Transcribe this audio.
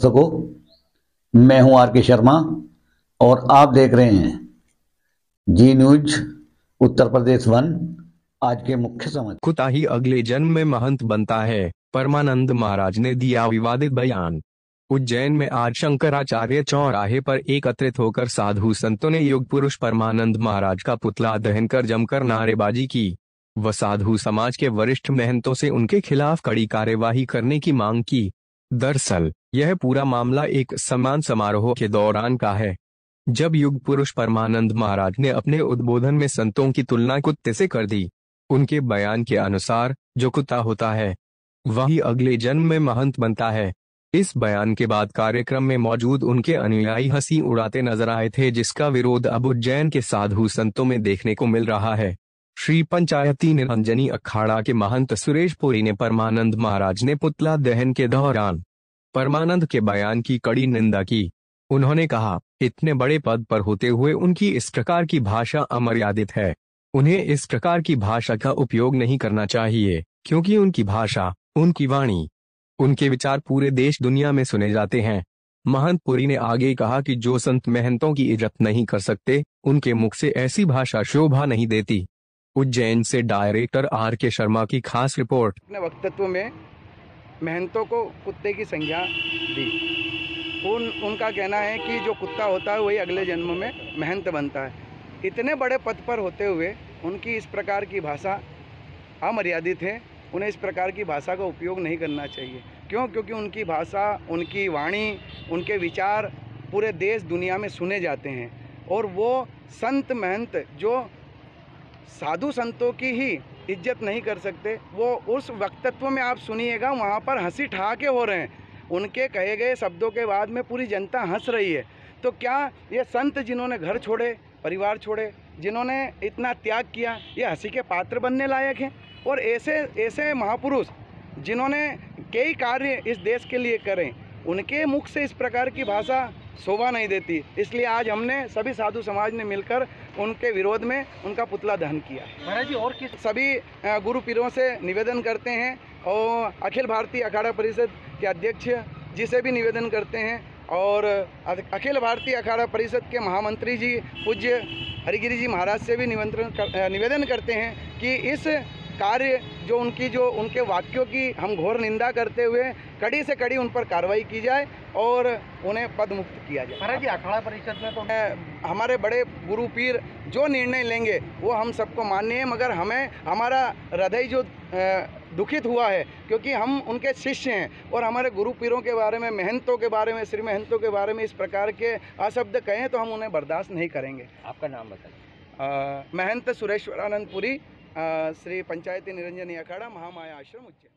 दर्शकों, मैं हूं आर के शर्मा और आप देख रहे हैं जी न्यूज उत्तर प्रदेश 1। आज के मुख्य समाचार। कुत्ता ही अगले जन्म में महंत बनता है, परमानंद महाराज ने दिया विवादित बयान। उज्जैन में आज शंकराचार्य चौराहे पर एकत्रित होकर साधु संतों ने युग पुरुष परमानंद महाराज का पुतला दहन कर जमकर नारेबाजी की। वह साधु समाज के वरिष्ठ महंतों से उनके खिलाफ कड़ी कार्यवाही करने की मांग की। दरअसल यह पूरा मामला एक सम्मान समारोह के दौरान का है, जब युग पुरुष परमानंद महाराज ने अपने उद्बोधन में संतों की तुलना कुत्ते से कर दी। उनके बयान के अनुसार जो कुत्ता होता है वही अगले जन्म में महंत बनता है। इस बयान के बाद कार्यक्रम में मौजूद उनके अनुयायी हंसी उड़ाते नजर आए थे, जिसका विरोध अब उज्जैन के साधु संतों में देखने को मिल रहा है। श्री पंचायती निरंजनी अखाड़ा के महंत सुरेश पुरी ने परमानंद महाराज ने पुतला दहन के दौरान परमानंद के बयान की कड़ी निंदा की। उन्होंने कहा, इतने बड़े पद पर होते हुए उनकी इस प्रकार की भाषा अमर्यादित है। उन्हें इस प्रकार की भाषा का उपयोग नहीं करना चाहिए, क्योंकि उनकी भाषा, उनकी वाणी, उनके विचार पूरे देश दुनिया में सुने जाते हैं। महंत पुरी ने आगे कहा कि जो संत महंतों की इज्जत नहीं कर सकते, उनके मुख से ऐसी भाषा शोभा नहीं देती। उज्जैन से डायरेक्टर आर के शर्मा की खास रिपोर्ट। अपने वक्तव्य में महंतों को कुत्ते की संज्ञा दी। उनका कहना है कि जो कुत्ता होता है वही अगले जन्म में महंत बनता है। इतने बड़े पद पर होते हुए उनकी इस प्रकार की भाषा अमर्यादित है। उन्हें इस प्रकार की भाषा का उपयोग नहीं करना चाहिए। क्यों? क्योंकि उनकी भाषा, उनकी वाणी, उनके विचार पूरे देश दुनिया में सुने जाते हैं। और वो संत महंत जो साधु संतों की ही इज्जत नहीं कर सकते, वो उस वक्तव्य में आप सुनिएगा, वहाँ पर हंसी ठहाके हो रहे हैं। उनके कहे गए शब्दों के बाद में पूरी जनता हंस रही है। तो क्या ये संत जिन्होंने घर छोड़े, परिवार छोड़े, जिन्होंने इतना त्याग किया, ये हंसी के पात्र बनने लायक हैं? और ऐसे महापुरुष जिन्होंने कई कार्य इस देश के लिए करें, उनके मुख से इस प्रकार की भाषा शोभा नहीं देती। इसलिए आज हमने सभी साधु समाज ने मिलकर उनके विरोध में उनका पुतला दहन किया। महाराज जी, और किस सभी गुरु पीरों से निवेदन करते हैं और अखिल भारतीय अखाड़ा परिषद के अध्यक्ष जी से भी निवेदन करते हैं और अखिल भारतीय अखाड़ा परिषद के महामंत्री जी पूज्य हरिगिरी जी महाराज से भी निवेदन करते हैं कि इस कार्य जो उनके वाक्यों की हम घोर निंदा करते हुए कड़ी से कड़ी उन पर कार्रवाई की जाए और उन्हें पद मुक्त किया जाए। महाराज जी, अखाड़ा परिषद में तो हमारे बड़े गुरु पीर जो निर्णय लेंगे वो हम सबको मान्य है, मगर हमें हमारा हृदय जो दुखित हुआ है, क्योंकि हम उनके शिष्य हैं और हमारे गुरु पीरों के बारे में, महंतों के बारे में, श्री महंतों के बारे में इस प्रकार के अशब्द कहें तो हम उन्हें बर्दाश्त नहीं करेंगे। आपका नाम बताइए। महंत सुरेश्वरानंद पुरी, श्री पंचायती निरंजनी अखाड़ा, महामाया आश्रम, उज्जैन।